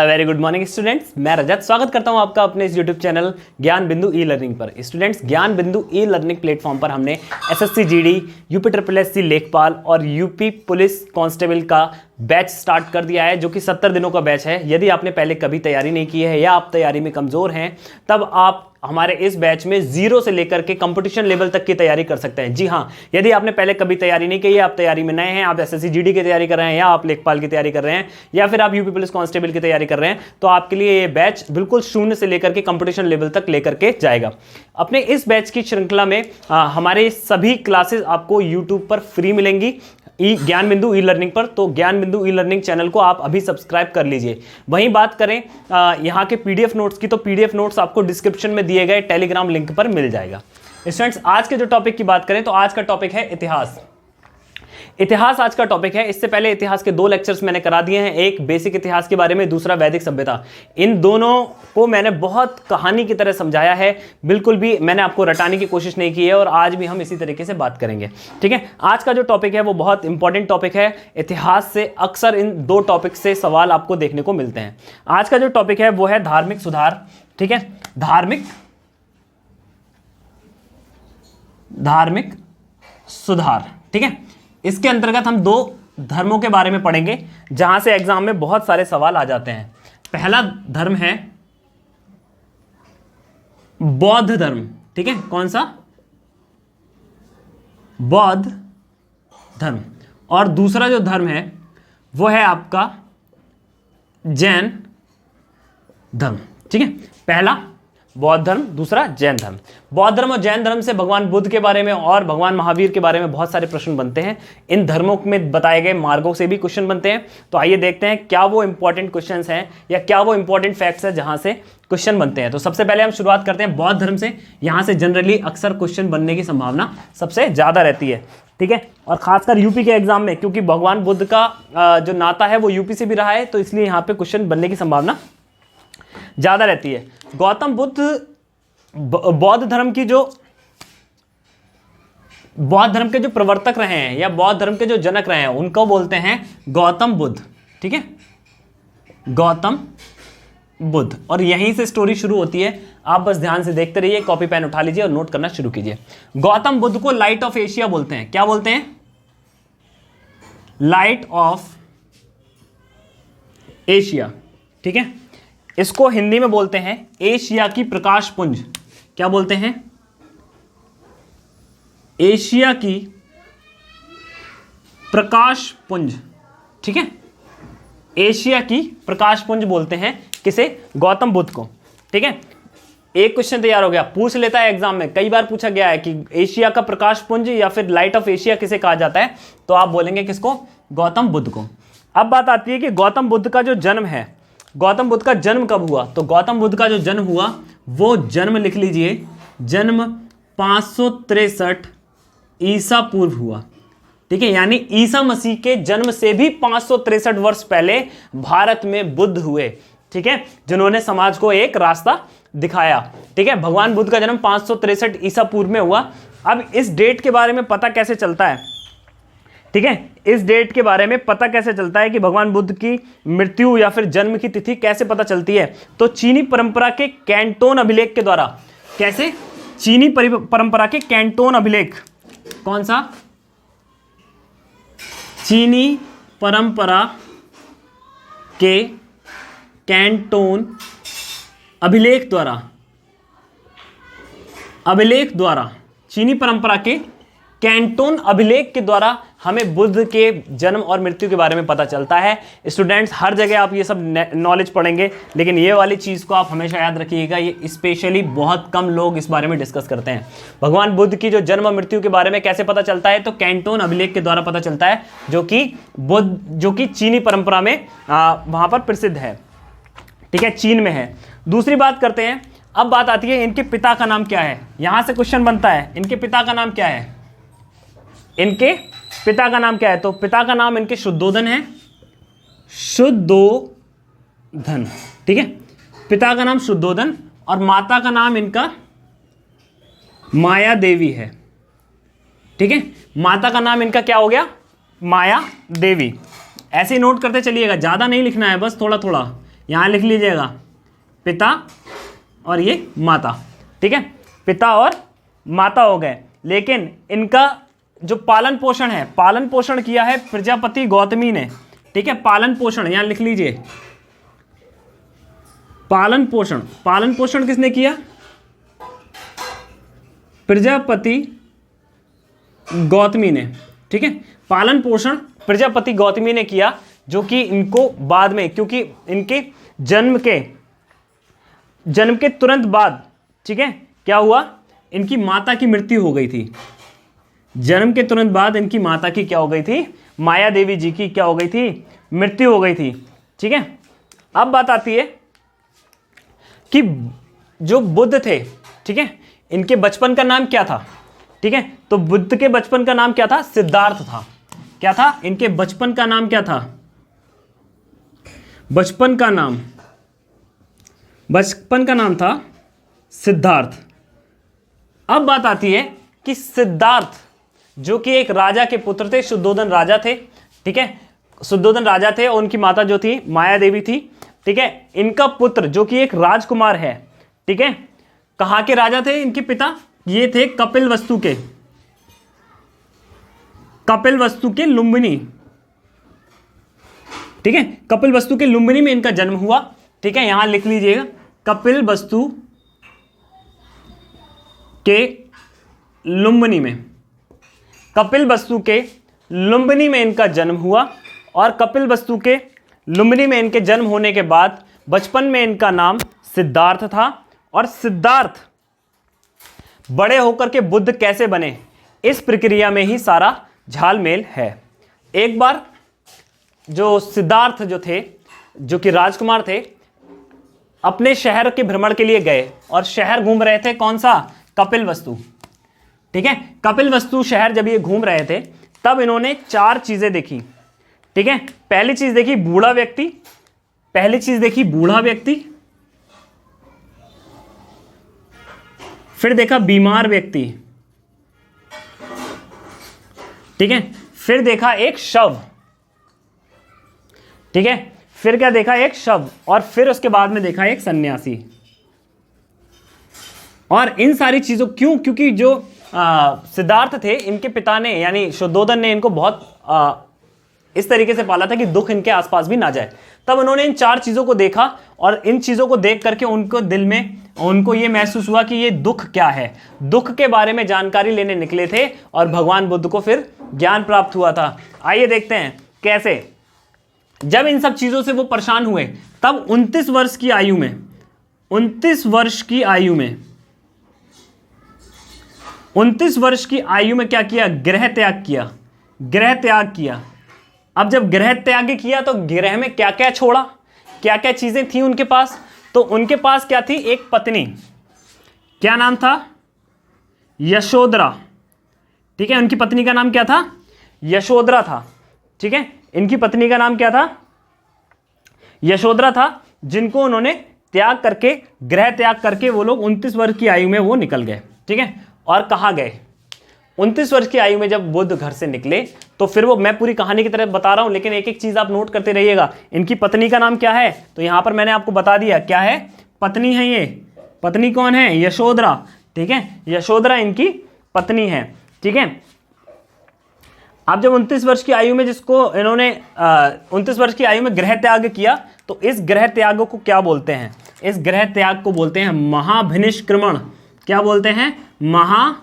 Very good morning students, मैं रजत स्वागत करता हूं आपका अपने इस यूट्यूब चैनल ज्ञान बिंदु ई लर्निंग पर। स्टूडेंट्स, ज्ञान बिंदु ई लर्निंग प्लेटफॉर्म पर हमने एसएससी जीडी, यूपी SSC लेखपाल और यूपी पुलिस कांस्टेबल का बैच स्टार्ट कर दिया है, जो कि 70 दिनों का बैच है। यदि आपने पहले कभी तैयारी नहीं की है या आप तैयारी में कमजोर हैं, तब आप हमारे इस बैच में 0 से लेकर के कंपटीशन लेवल तक की तैयारी कर सकते हैं। जी हाँ, यदि आपने पहले कभी तैयारी नहीं की है, आप तैयारी में नए हैं, आप एसएससी जीडी की तैयारी कर रहे हैं या आप लेखपाल की तैयारी कर रहे हैं या फिर आप यूपी पुलिस कांस्टेबल की तैयारी कर रहे हैं, तो आपके लिए ये बैच बिल्कुल 0 से लेकर के कंपटीशन लेवल तक लेकर के जाएगा। अपने इस बैच की श्रृंखला में हमारे सभी क्लासेस आपको यूट्यूब पर फ्री मिलेंगी ज्ञान बिंदु ई लर्निंग पर। तो ज्ञान बिंदु ई लर्निंग चैनल को आप अभी सब्सक्राइब कर लीजिए। वहीं बात करें यहाँ के पीडीएफ नोट्स की, तो पीडीएफ नोट्स आपको डिस्क्रिप्शन में दिए गए टेलीग्राम लिंक पर मिल जाएगा। स्टूडेंट्स, आज के जो टॉपिक की बात करें तो आज का टॉपिक है इतिहास। इतिहास आज का टॉपिक है। इससे पहले इतिहास के 2 लेक्चर्स मैंने करा दिए हैं, एक बेसिक इतिहास के बारे में, दूसरा वैदिक सभ्यता। इन दोनों को मैंने बहुत कहानी की तरह समझाया है, बिल्कुल भी मैंने आपको रटाने की कोशिश नहीं की है, और आज भी हम इसी तरीके से बात करेंगे। ठीक है, आज का जो टॉपिक है वो बहुत इंपॉर्टेंट टॉपिक है। इतिहास से अक्सर इन 2 टॉपिक से सवाल आपको देखने को मिलते हैं। आज का जो टॉपिक है वो है धार्मिक सुधार। ठीक है, धार्मिक सुधार। ठीक है, इसके अंतर्गत हम 2 धर्मों के बारे में पढ़ेंगे, जहां से एग्जाम में बहुत सारे सवाल आ जाते हैं। पहला धर्म है बौद्ध धर्म। ठीक है, कौन सा? बौद्ध धर्म। और दूसरा जो धर्म है वो है आपका जैन धर्म। ठीक है, पहला बौद्ध धर्म, दूसरा जैन धर्म। बौद्ध धर्म और जैन धर्म से भगवान बुद्ध के बारे में और भगवान महावीर के बारे में बहुत सारे प्रश्न बनते हैं। इन धर्मों में बताए गए मार्गों से भी क्वेश्चन बनते हैं। तो आइए देखते हैं क्या वो इंपॉर्टेंट क्वेश्चंस हैं या क्या वो इंपॉर्टेंट फैक्ट्स हैं जहां से क्वेश्चन बनते हैं। तो सबसे पहले हम शुरुआत करते हैं बौद्ध धर्म से। यहां से जनरली अक्सर क्वेश्चन बनने की संभावना सबसे ज्यादा रहती है। ठीक है, और खासकर यूपी के एग्जाम में, क्योंकि भगवान बुद्ध का जो नाता है वो यूपी से भी रहा है, तो इसलिए यहाँ पे क्वेश्चन बनने की संभावना ज्यादा रहती है। गौतम बुद्ध बौद्ध धर्म के जो प्रवर्तक रहे हैं या बौद्ध धर्म के जो जनक रहे हैं, उनको बोलते हैं गौतम बुद्ध। ठीक है, गौतम बुद्ध। और यहीं से स्टोरी शुरू होती है। आप बस ध्यान से देखते रहिए, कॉपी पेन उठा लीजिए और नोट करना शुरू कीजिए। गौतम बुद्ध को लाइट ऑफ एशिया बोलते हैं। क्या बोलते हैं? Light of Asia. ठीक है, इसको हिंदी में बोलते हैं एशिया की प्रकाश पुंज। क्या बोलते हैं? एशिया की प्रकाश पुंज। ठीक है, एशिया की प्रकाश पुंज बोलते हैं किसे? गौतम बुद्ध को। ठीक है, एक क्वेश्चन तैयार हो गया, पूछ लेता है एग्जाम में, कई बार पूछा गया है कि एशिया का प्रकाश पुंज या फिर लाइट ऑफ एशिया किसे कहा जाता है, तो आप बोलेंगे किसको? गौतम बुद्ध को। अब बात आती है कि गौतम बुद्ध का जो जन्म है, गौतम बुद्ध का जन्म कब हुआ? तो गौतम बुद्ध का जो जन्म हुआ वो जन्म लिख लीजिए, जन्म 563 ईसा पूर्व हुआ। ठीक है, यानी ईसा मसीह के जन्म से भी 563 वर्ष पहले भारत में बुद्ध हुए। ठीक है, जिन्होंने समाज को एक रास्ता दिखाया। ठीक है, भगवान बुद्ध का जन्म 563 ईसा पूर्व में हुआ। अब इस डेट के बारे में पता कैसे चलता है? ठीक है, इस डेट के बारे में पता कैसे चलता है कि भगवान बुद्ध की मृत्यु या फिर जन्म की तिथि कैसे पता चलती है? तो चीनी परंपरा के कैंटोन अभिलेख के द्वारा। कैसे? चीनी परंपरा के कैंटोन अभिलेख। कौन सा? चीनी परंपरा के कैंटोन अभिलेख द्वारा चीनी परंपरा के कैंटोन अभिलेख के द्वारा हमें बुद्ध के जन्म और मृत्यु के बारे में पता चलता है। स्टूडेंट्स, हर जगह आप ये सब नॉलेज पढ़ेंगे, लेकिन ये वाली चीज़ को आप हमेशा याद रखिएगा, ये स्पेशली बहुत कम लोग इस बारे में डिस्कस करते हैं। भगवान बुद्ध की जो जन्म और मृत्यु के बारे में कैसे पता चलता है? तो कैंटोन अभिलेख के द्वारा पता चलता है, जो कि चीनी परंपरा में वहाँ पर प्रसिद्ध है। ठीक है, चीन में है। दूसरी बात करते हैं, अब बात आती है इनके पिता का नाम क्या है। यहाँ से क्वेश्चन बनता है, इनके पिता का नाम क्या है? इनके पिता का नाम क्या है? तो पिता का नाम इनके शुद्धोधन है, शुद्धोधन। ठीक है, पिता का नाम शुद्धोधन और माता का नाम इनका माया देवी है। ठीक है, माता का नाम इनका क्या हो गया? माया देवी। ऐसे ही नोट करते चलिएगा, ज़्यादा नहीं लिखना है, बस थोड़ा थोड़ा। यहाँ लिख लीजिएगा पिता और ये माता, ठीक है, पिता और माता हो गए। लेकिन इनका जो पालन पोषण है, पालन पोषण किया है प्रजापति गौतमी ने, ठीक है, पालन पोषण यहाँ लिख लीजिए, पालन पोषण, पालन पोषण किसने किया? प्रजापति गौतमी ने, ठीक है, पालन पोषण प्रजापति गौतमी ने किया, जो कि इनको बाद में, क्योंकि इनके जन्म के तुरंत बाद, ठीक है, क्या हुआ, इनकी माता की मृत्यु हो गई थी। जन्म के तुरंत बाद इनकी माता की क्या हो गई थी? माया देवी जी की क्या हो गई थी? मृत्यु हो गई थी, ठीक है। अब बात आती है कि जो बुद्ध थे, ठीक है, इनके बचपन का नाम क्या था? ठीक है, तो बुद्ध के बचपन का नाम क्या था? सिद्धार्थ था। क्या था? इनके बचपन का नाम क्या था? बचपन का नाम था सिद्धार्थ। अब बात आती है कि सिद्धार्थ जो कि एक राजा के पुत्र थे, शुद्धोधन राजा थे, ठीक है, शुद्धोधन राजा थे, और उनकी माता जो थी माया देवी थी, ठीक है। इनका पुत्र जो कि एक राजकुमार है, ठीक है, कहाँ के राजा थे इनके पिता? ये थे कपिलवस्तु के लुम्बिनी, ठीक है, कपिलवस्तु के लुम्बिनी में इनका जन्म हुआ, ठीक है, यहां लिख लीजिएगा कपिलवस्तु के लुम्बिनी में, कपिलवस्तु के लुम्बिनी में इनका जन्म हुआ। और कपिलवस्तु के लुम्बिनी में इनके जन्म होने के बाद बचपन में इनका नाम सिद्धार्थ था। और सिद्धार्थ बड़े होकर के बुद्ध कैसे बने, इस प्रक्रिया में ही सारा झालमेल है। एक बार जो सिद्धार्थ जो थे, जो कि राजकुमार थे, अपने शहर के भ्रमण के लिए गए और शहर घूम रहे थे, कौन सा? कपिलवस्तु, ठीक है। कपिलवस्तु शहर जब ये घूम रहे थे तब इन्होंने 4 चीजें देखी, ठीक है। पहली चीज देखी बूढ़ा व्यक्ति, फिर देखा बीमार व्यक्ति, ठीक है, फिर देखा एक शव, ठीक है, फिर क्या देखा? एक शव, और फिर उसके बाद में देखा एक सन्यासी। और इन सारी चीजों क्योंकि जो सिद्धार्थ थे, इनके पिता ने यानी शुद्धोधन ने इनको बहुत इस तरीके से पाला था कि दुख इनके आसपास भी ना जाए। तब उन्होंने इन 4 चीजों को देखा और इन चीजों को देख करके उनको दिल में उनको ये महसूस हुआ कि ये दुख क्या है। दुख के बारे में जानकारी लेने निकले थे और भगवान बुद्ध को फिर ज्ञान प्राप्त हुआ था। आइए देखते हैं कैसे। जब इन सब चीजों से वो परेशान हुए तब 29 वर्ष की आयु में क्या किया? गृह त्याग किया। अब जब गृह त्याग किया तो गृह में क्या क्या छोड़ा, क्या क्या चीजें थी उनके पास? तो उनके पास क्या थी? एक पत्नी, क्या नाम था? यशोधरा, ठीक है। उनकी पत्नी का नाम क्या था? यशोधरा था, ठीक है। इनकी पत्नी का नाम क्या था? यशोधरा था, जिनको उन्होंने गृह त्याग करके वो लोग 29 वर्ष की आयु में वो निकल गए, ठीक है। और कहाँ गए? 29 वर्ष की आयु में जब बुद्ध घर से निकले तो फिर वो, मैं पूरी कहानी की तरफ बता रहा हूं लेकिन एक एक चीज आप नोट करते रहिएगा। इनकी पत्नी का नाम क्या है? तो यहां पर मैंने आपको बता दिया क्या है, पत्नी है। ये पत्नी कौन है? यशोधरा, ठीक है, यशोधरा इनकी पत्नी है, ठीक है। अब जब 29 वर्ष की आयु में जिसको इन्होंने 29 वर्ष की आयु में गृह त्याग किया, तो इस गृह त्याग को क्या बोलते हैं? इस गृह त्याग को बोलते हैं महाभिनिष्क्रमण। क्या बोलते हैं? महाभिनिष्क्रमण।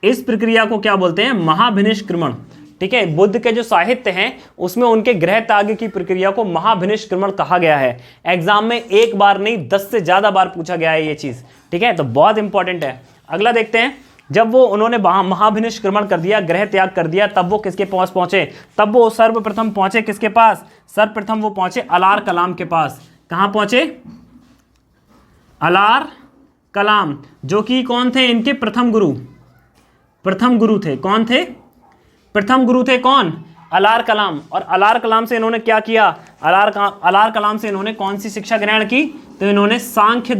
इस प्रक्रिया को क्या बोलते हैं? महाभिनिष्क्रमण, ठीक है। बुद्ध के जो साहित्य हैं उसमें उनके गृह त्याग की प्रक्रिया को महाभिनिष्क्रमण कहा गया है। एग्जाम में एक बार नहीं 10 से ज्यादा बार पूछा गया है ये चीज, ठीक है, तो बहुत इंपॉर्टेंट है। अगला देखते हैं। जब वो उन्होंने महाभिनिष्क्रमण कर दिया, गृह त्याग कर दिया, तब वो किसके पास पहुंचे? तब वो सर्वप्रथम पहुंचे किसके पास? सर्वप्रथम वो पहुंचे अलार कलाम के पास। कहां पहुंचे? अलार कलाम, जो कि कौन थे? इनके प्रथम गुरु थे। कौन थे? प्रथम गुरु थे कौन? अलार कलाम। और अलार कलाम से इन्होंने क्या किया? अलार कलाम से इन्होंने कौन सी शिक्षा ग्रहण की? तो इन्होंने सांख्य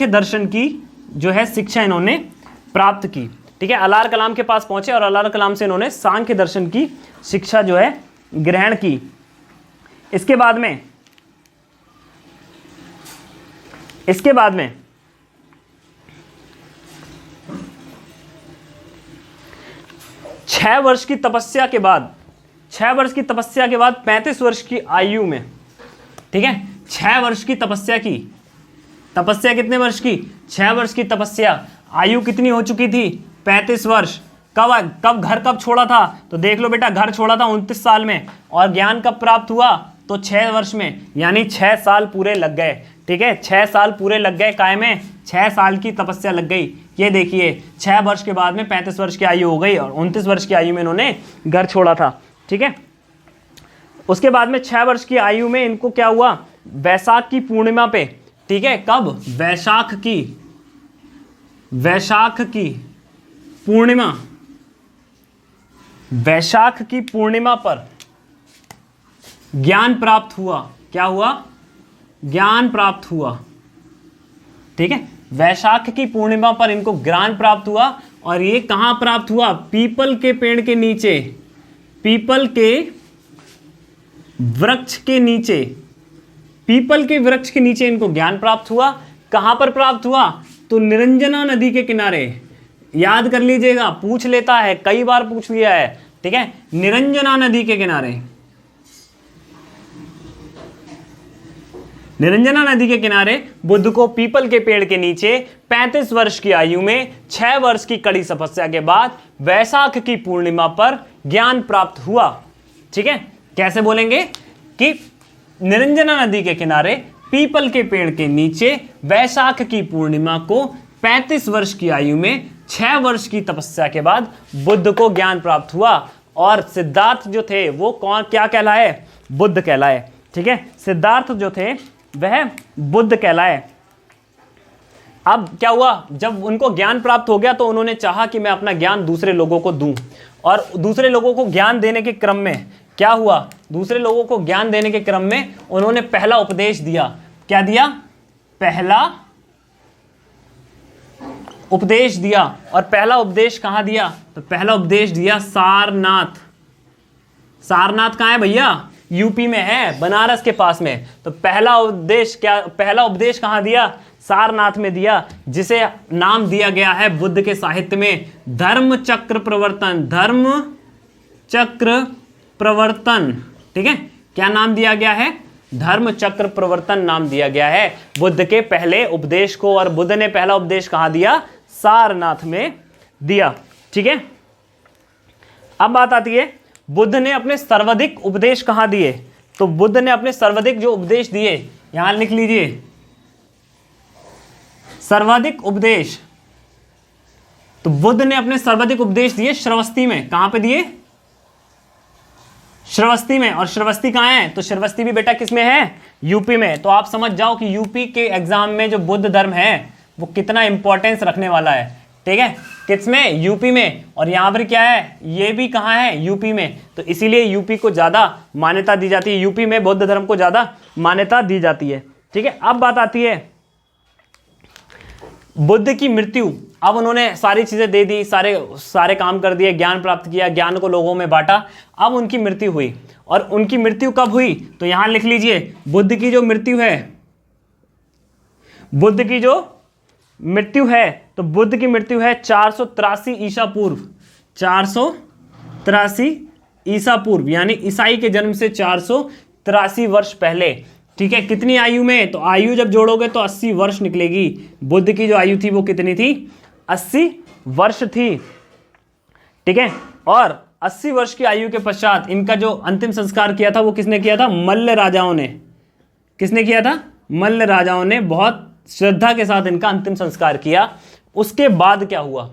दर्शन की जो है शिक्षा इन्होंने प्राप्त की। ठीक है, अलार कलाम के पास पहुंचे और अलार कलाम से इन्होंने सांख्य दर्शन की शिक्षा जो है ग्रहण की। इसके बाद में 6 वर्ष की तपस्या के बाद 35 वर्ष की आयु में, ठीक है, 6 वर्ष की तपस्या की, तपस्या कितने वर्ष की? 6 वर्ष की तपस्या, आयु कितनी हो चुकी थी? 35 वर्ष। कब घर कब छोड़ा था? तो देख लो बेटा, घर छोड़ा था 29 साल में और ज्ञान कब प्राप्त हुआ? तो 6 वर्ष में, यानी 6 साल पूरे लग गए। ठीक है, 6 साल पूरे लग गए, काय में? 6 साल की तपस्या लग गई। ये देखिए 6 वर्ष के बाद में 35 वर्ष की आयु हो गई और 29 वर्ष की आयु में इन्होंने घर छोड़ा था। ठीक है, उसके बाद में 6 वर्ष की आयु में इनको क्या हुआ? वैशाख की पूर्णिमा पे, ठीक है, कब? वैशाख की पूर्णिमा, वैशाख की पूर्णिमा पर ज्ञान प्राप्त हुआ। क्या हुआ? ज्ञान प्राप्त हुआ। ठीक है, वैशाख की पूर्णिमा पर इनको ज्ञान प्राप्त हुआ और ये कहां प्राप्त हुआ? पीपल के पेड़ के नीचे, पीपल के वृक्ष के नीचे, पीपल के वृक्ष के नीचे इनको ज्ञान प्राप्त हुआ। कहां पर प्राप्त हुआ? तो निरंजना नदी के किनारे। याद कर लीजिएगा, पूछ लेता है, कई बार पूछ लिया है। ठीक है, निरंजना नदी के किनारे, निरंजना नदी के किनारे बुद्ध को पीपल के पेड़ के नीचे 35 वर्ष की आयु में 6 वर्ष की कड़ी तपस्या के बाद वैशाख की पूर्णिमा पर ज्ञान प्राप्त हुआ। ठीक है, कैसे बोलेंगे कि निरंजना नदी के किनारे पीपल के पेड़ के नीचे वैशाख की पूर्णिमा को 35 वर्ष की आयु में 6 वर्ष की तपस्या के बाद बुद्ध को ज्ञान प्राप्त हुआ और सिद्धार्थ जो थे वो कौन, क्या कहलाए? बुद्ध कहलाए। ठीक है, सिद्धार्थ जो थे वह बुद्ध कहलाए। अब क्या हुआ? जब उनको ज्ञान प्राप्त हो गया तो उन्होंने चाहा कि मैं अपना ज्ञान दूसरे लोगों को दूं और दूसरे लोगों को ज्ञान देने के क्रम में क्या हुआ? दूसरे लोगों को ज्ञान देने के क्रम में उन्होंने पहला उपदेश दिया। क्या दिया? पहला उपदेश दिया। और पहला उपदेश कहां दिया? तो पहला उपदेश दिया सारनाथ। सारनाथ कहां है भैया? यूपी में है, बनारस के पास में। तो पहला उपदेश कहां दिया? सारनाथ में दिया, जिसे नाम दिया गया है बुद्ध के साहित्य में धर्म चक्र प्रवर्तन। धर्म चक्र प्रवर्तन। ठीक है, क्या नाम दिया गया है? धर्म चक्र प्रवर्तन नाम दिया गया है बुद्ध के पहले उपदेश को। और बुद्ध ने पहला उपदेश कहां दिया? सारनाथ में दिया। ठीक है, अब बात आती है बुद्ध ने अपने सर्वाधिक उपदेश कहां दिए? तो बुद्ध ने अपने सर्वाधिक जो उपदेश दिए, यहां लिख लीजिए, सर्वाधिक उपदेश। तो बुद्ध ने अपने सर्वाधिक उपदेश दिए श्रावस्ती में। कहां पे दिए? श्रावस्ती में। और श्रावस्ती कहां है? तो श्रावस्ती भी बेटा किस में है? यूपी में। तो आप समझ जाओ कि यूपी के एग्जाम में जो बुद्ध धर्म है वो कितना इंपॉर्टेंस रखने वाला है। ठीक है, किस में? यूपी में। और यहां पर क्या है? ये भी कहां है? यूपी में। तो इसीलिए यूपी को ज्यादा मान्यता दी जाती है, यूपी में बौद्ध धर्म को ज्यादा मान्यता दी जाती है। ठीक है, अब बात आती है बुद्ध की मृत्यु। अब उन्होंने सारी चीजें दे दी, सारे काम कर दिए, ज्ञान प्राप्त किया, ज्ञान को लोगों में बांटा। अब उनकी मृत्यु हुई। और उनकी मृत्यु कब हुई? तो यहां लिख लीजिए, बुद्ध की जो मृत्यु है, बुद्ध की जो मृत्यु है, तो बुद्ध की मृत्यु है 483 ईसा पूर्व। 483 ईसा पूर्व, यानी ईसाई के जन्म से 483 वर्ष पहले। ठीक है, कितनी आयु में? तो आयु जब जोड़ोगे तो 80 वर्ष निकलेगी। बुद्ध की जो आयु थी वो कितनी थी? 80 वर्ष थी। ठीक है, और 80 वर्ष की आयु के पश्चात इनका जो अंतिम संस्कार किया था वो किसने किया था? मल्ल राजाओं ने। किसने किया था? मल्ल राजाओं ने बहुत श्रद्धा के साथ इनका अंतिम संस्कार किया। उसके बाद क्या हुआ?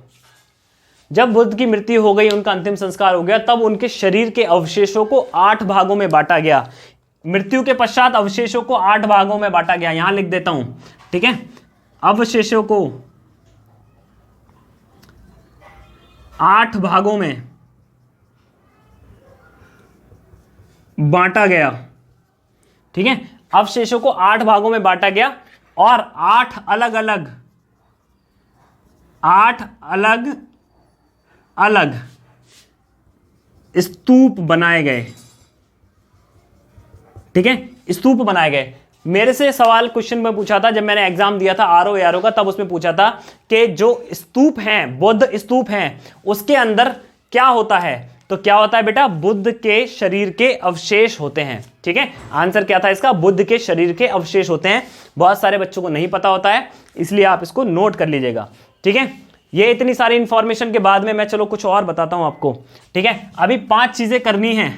जब बुद्ध की मृत्यु हो गई, उनका अंतिम संस्कार हो गया, तब उनके शरीर के अवशेषों को 8 भागों में बांटा गया। मृत्यु के पश्चात अवशेषों को 8 भागों में बांटा गया। यहां लिख देता हूं। ठीक है, अवशेषों को 8 भागों में बांटा गया। ठीक है, अवशेषों को 8 भागों में बांटा गया और 8 अलग अलग अलग स्तूप बनाए गए। ठीक है, स्तूप बनाए गए। मेरे से सवाल क्वेश्चन में पूछा था जब मैंने एग्जाम दिया था आरओ एआरओ का, तब उसमें पूछा था कि जो स्तूप हैं, बौद्ध स्तूप हैं, उसके अंदर क्या होता है? तो क्या होता है बेटा? बुद्ध के शरीर के अवशेष होते हैं। ठीक है, आंसर क्या था इसका? बुद्ध के शरीर के अवशेष होते हैं। बहुत सारे बच्चों को नहीं पता होता है, इसलिए आप इसको नोट कर लीजिएगा। ठीक है, ये इतनी सारी इंफॉर्मेशन के बाद में मैं चलो कुछ और बताता हूं आपको। ठीक है, अभी 5 चीजें करनी है,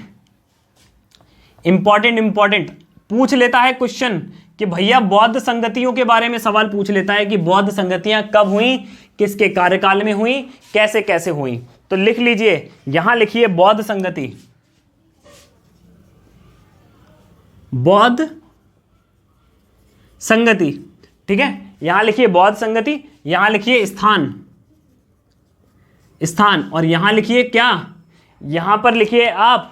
इंपॉर्टेंट पूछ लेता है क्वेश्चन कि भैया बौद्ध संगतियों के बारे में सवाल पूछ लेता है कि बौद्ध संगतियां कब हुई, किसके कार्यकाल में हुई, कैसे कैसे हुई। तो लिख लीजिए, यहां लिखिए बौद्ध संगति, बौद्ध संगति। ठीक है, यहां लिखिए बौद्ध संगति, यहां लिखिए स्थान, और यहां लिखिए क्या? यहां पर लिखिए आप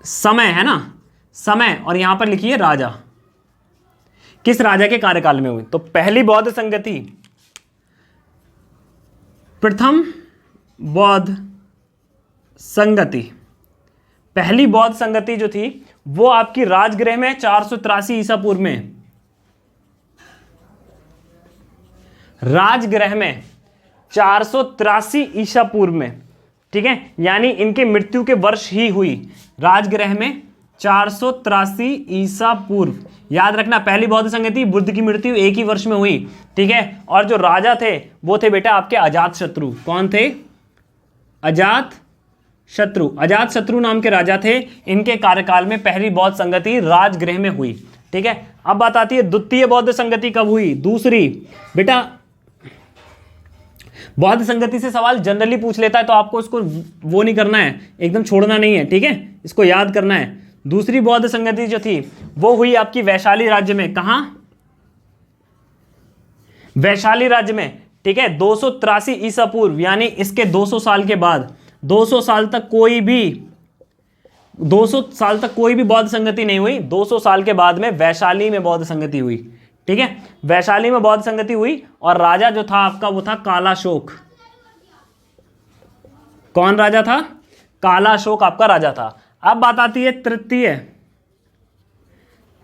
समय, है ना, समय, और यहां पर लिखिए राजा, किस राजा के कार्यकाल में हुई। तो पहली बौद्ध संगति, प्रथम बौद्ध संगति, पहली बौद्ध संगति जो थी वो आपकी राजगृह में 483 ईसा पूर्व में, राजगृह में 483 ईसा पूर्व में। ठीक है, यानी इनके मृत्यु के वर्ष ही हुई, राजगृह में 483 ईसा पूर्व। याद रखना, पहली बौद्ध संगति, बुद्ध की मृत्यु एक ही वर्ष में हुई। ठीक है, और जो राजा थे वो थे बेटा आपके अजातशत्रु। कौन थे? अजातशत्रु। अजातशत्रु नाम के राजा थे, इनके कार्यकाल में पहली बौद्ध संगति राजगृह में हुई। ठीक है, अब बात आती है द्वितीय बौद्ध संगति कब हुई? दूसरी। बेटा बौद्ध संगति से सवाल जनरली पूछ लेता है, तो आपको इसको वो नहीं करना है, एकदम छोड़ना नहीं है। ठीक है, इसको याद करना है। दूसरी बौद्ध संगति जो थी वो हुई आपकी वैशाली राज्य में। कहां? वैशाली राज्य में। ठीक है, 283 ईसा पूर्व, यानी इसके 200 साल के बाद, 200 साल तक कोई भी बौद्ध संगति नहीं हुई। 200 साल के बाद में वैशाली में बौद्ध संगति हुई। ठीक है, वैशाली में बौद्ध संगति हुई, और राजा जो था आपका वो था कालाशोक। कौन राजा था? कालाशोक आपका राजा था। अब बात आती है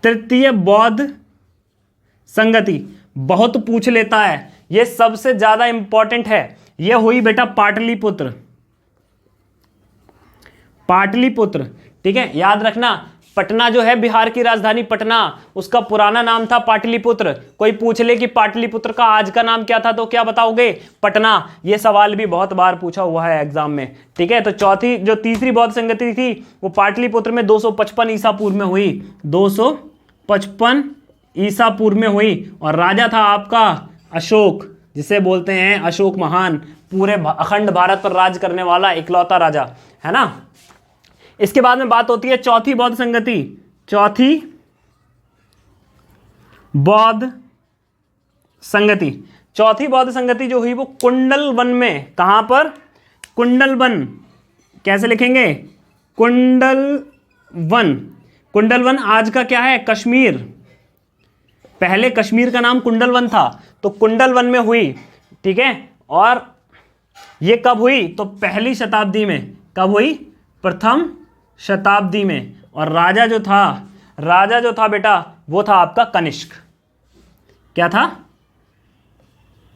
तृतीय बौद्ध संगति। बहुत पूछ लेता है, यह सबसे ज्यादा इंपॉर्टेंट है। यह हुई बेटा पाटलिपुत्र। ठीक है, याद रखना, पटना जो है बिहार की राजधानी पटना, उसका पुराना नाम था पाटलिपुत्र। कोई पूछ ले कि पाटलिपुत्र का आज का नाम क्या था, तो क्या बताओगे? पटना। यह सवाल भी बहुत बार पूछा हुआ है एग्जाम में। ठीक है, तो तीसरी बौद्ध संगति थी वो पाटलिपुत्र में 255 ईसा पूर्व में हुई, 255 ईसा पूर्व में हुई, और राजा था आपका अशोक, जिसे बोलते हैं अशोक महान, पूरे अखंड भारत पर राज करने वाला इकलौता राजा, है ना। इसके बाद में बात होती है चौथी बौद्ध संगति। चौथी बौद्ध संगति जो हुई वो कुंडलवन में। कहां पर? कुंडलवन। कैसे लिखेंगे? कुंडलवन आज का क्या है? कश्मीर। पहले कश्मीर का नाम कुंडलवन था, तो कुंडलवन में हुई। ठीक है, और ये कब हुई? तो पहली शताब्दी में। कब हुई? प्रथम शताब्दी में। और राजा जो था बेटा वो था आपका कनिष्क। क्या था?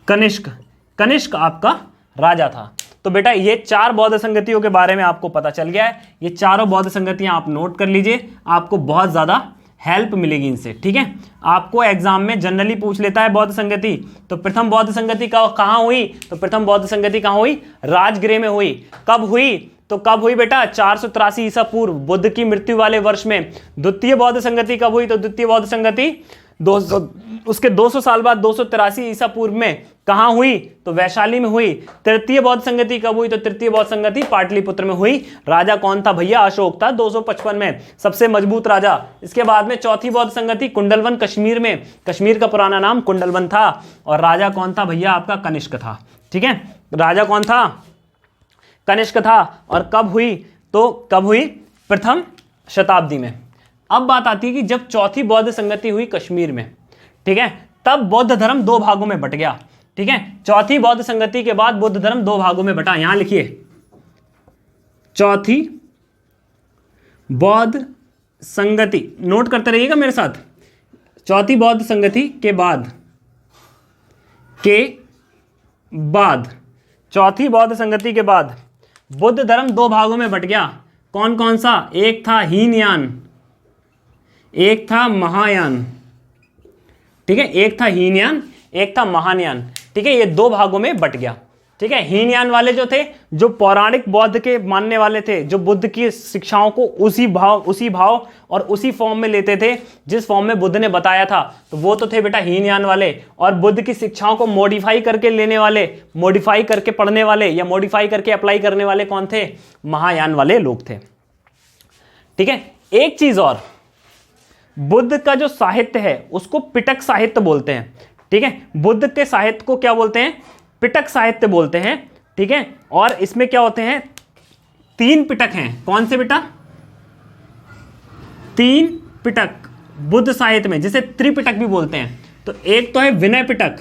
कनिष्क आपका राजा था। तो बेटा ये 4 बौद्ध संगतियों के बारे में आपको पता चल गया है। ये चारों बौद्ध संगतियां आप नोट कर लीजिए, आपको बहुत ज्यादा हेल्प मिलेगी इनसे। ठीक है, आपको एग्जाम में जनरली पूछ लेता है बौद्ध संगति। तो प्रथम बौद्ध संगति कहां हुई? तो प्रथम बौद्ध संगति कहां हुई? राजगृह में हुई। कब हुई? तो कब हुई बेटा? 483 ईसा पूर्व, बुद्ध की मृत्यु वाले वर्ष में। द्वितीय बौद्ध संगति कब हुई? तो द्वितीय बौद्ध संगति 200 साल बाद 283 ईसा पूर्व में कहां हुई? तो वैशाली में हुई। तृतीय बौद्ध संगति कब हुई? तो तृतीय बौद्ध संगति पाटलिपुत्र में हुई। राजा कौन था भैया? अशोक था, 255 में, सबसे मजबूत राजा। इसके बाद में चौथी बौद्ध संगति कुंडलवन, कश्मीर में। कश्मीर का पुराना नाम कुंडलवन था, और राजा कौन था भैया? आपका कनिष्क था। ठीक है, राजा कौन था? कनिष्क था। और कब हुई? तो कब हुई? प्रथम शताब्दी में। अब बात आती है कि जब चौथी बौद्ध संगति हुई कश्मीर में, ठीक है, तब बौद्ध धर्म 2 भागों में बट गया। ठीक है। चौथी बौद्ध संगति के बाद बुद्ध धर्म दो भागों में बटा। यहां लिखिए, चौथी बौद्ध संगति, नोट करते रहिएगा मेरे साथ। चौथी बौद्ध संगति के बाद चौथी बौद्ध संगति के बाद बुद्ध धर्म दो भागों में बट गया। कौन कौन सा? एक था हीनयान, एक था महायान। ठीक है, एक था हीनयान, एक था महायान। ठीक है, ये दो भागों में बट गया। ठीक है, हीनयान वाले जो थे, जो पौराणिक बौद्ध के मानने वाले थे, जो बुद्ध की शिक्षाओं को उसी भाव और उसी फॉर्म में लेते थे जिस फॉर्म में बुद्ध ने बताया था, तो वो तो थे बेटा हीनयान वाले। और बुद्ध की शिक्षाओं को मॉडिफाई करके लेने वाले, मॉडिफाई करके पढ़ने वाले या मॉडिफाई करके अप्लाई करने वाले कौन थे? महायान वाले लोग थे। ठीक है, एक चीज और, बुद्ध का जो साहित्य है उसको पिटक साहित्य बोलते हैं। ठीक है, बुद्ध के साहित्य को क्या बोलते हैं? पिटक साहित्य बोलते हैं। ठीक है, और इसमें क्या होते हैं? 3 पिटक हैं। कौन से बेटा? 3 पिटक बुद्ध साहित्य में, जिसे त्रिपिटक भी बोलते हैं। तो एक तो है विनय पिटक।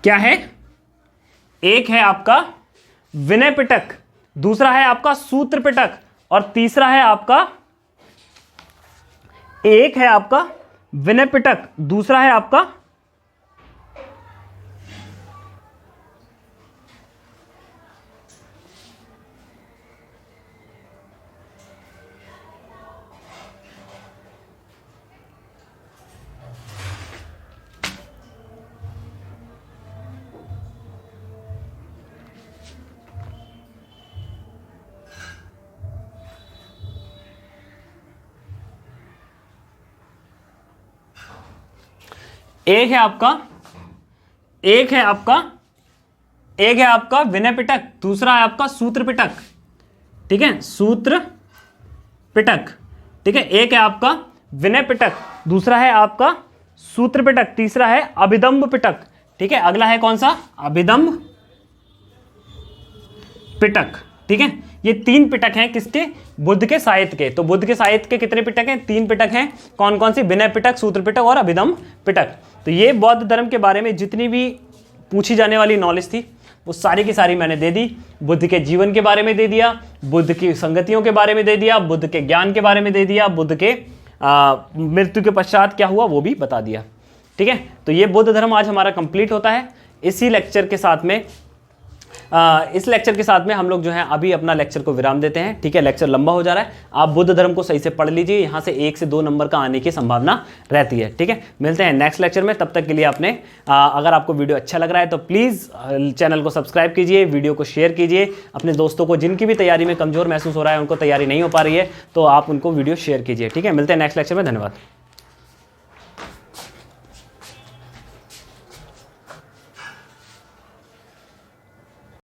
क्या है? एक है आपका विनय पिटक, दूसरा है आपका सूत्र पिटक, और तीसरा है आपका, एक है आपका विनय पिटक, दूसरा है आपका एक है आपका विनय पिटक, दूसरा है आपका सूत्र पिटक। ठीक है, सूत्र पिटक। ठीक है, एक है आपका विनय पिटक, दूसरा है आपका सूत्र पिटक, तीसरा है अभिदम्भ पिटक। ठीक है, अगला है कौन सा? अभिदम्भ पिटक। ठीक है, ये 3 पिटक हैं किसके? बुद्ध के साहित्य के। तो बुद्ध के साहित्य के कितने पिटक हैं? 3 पिटक हैं। कौन कौन सी? विनय पिटक, सूत्र पिटक और अभिदम्भ पिटक। तो ये बौद्ध धर्म के बारे में जितनी भी पूछी जाने वाली नॉलेज थी वो सारी की सारी मैंने दे दी। बुद्ध के जीवन के बारे में दे दिया, बुद्ध की संगतियों के बारे में दे दिया, बुद्ध के ज्ञान के बारे में दे दिया, बुद्ध के मृत्यु के पश्चात क्या हुआ वो भी बता दिया। ठीक है, तो ये बुद्ध धर्म आज हमारा कंप्लीट होता है। इसी लेक्चर के साथ में इस लेक्चर के साथ में हम लोग जो है अभी अपना लेक्चर को विराम देते हैं। ठीक है, लेक्चर लंबा हो जा रहा है। आप बुद्ध धर्म को सही से पढ़ लीजिए, यहाँ से 1 से 2 नंबर का आने की संभावना रहती है। ठीक है, मिलते हैं नेक्स्ट लेक्चर में। तब तक के लिए आपने अगर आपको वीडियो अच्छा लग रहा है तो प्लीज़ चैनल को सब्सक्राइब कीजिए, वीडियो को शेयर कीजिए अपने दोस्तों को, जिनकी भी तैयारी में कमजोर महसूस हो रहा है, उनको तैयारी नहीं हो पा रही है, तो आप उनको वीडियो शेयर कीजिए। ठीक है, मिलते हैं नेक्स्ट लेक्चर में। धन्यवाद।